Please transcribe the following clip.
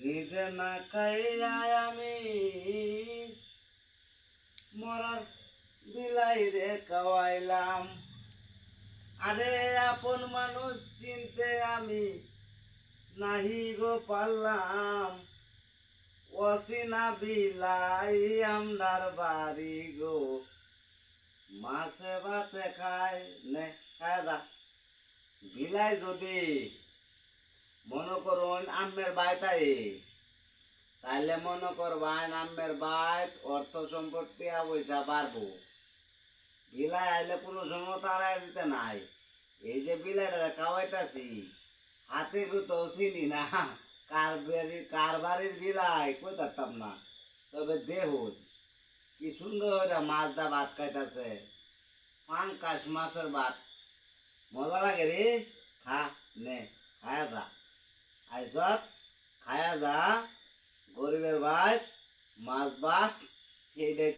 নিজে না খাইয়া আমি মরার বিলাই রে খাওয়াইলাম। আরে আপন মানুষ চিনতে আমি নাহি গো পারলাম। অচিনা বিলাই আমদার বাড়ি গো, মাছে ভাতে খায় নে খায় দা। বিলাই যদি মনে করুন আমের বাইতাই, তাইলে মনে করবান আমের বাইত অর্থ সম্পত্তি পয়সা বাড়বো। বিলাই আইলে কোনো সময় তারাই দিতে নাই। এই যে বিলাইটা খাওয়াইতাছি, হাতে তো চিনি না কার বাড়ির বিলাই কই থাকতাম না। তবে দেহ কি সুন্দর মাছ দা ভাত খাইতাছে, পাঙ্কাশ মাছের ভাত মজা লাগে রে। খা নে খায়া যা, আইসত খায়া যা। গরিবের ভাত মাছ ভাত সেইটাই।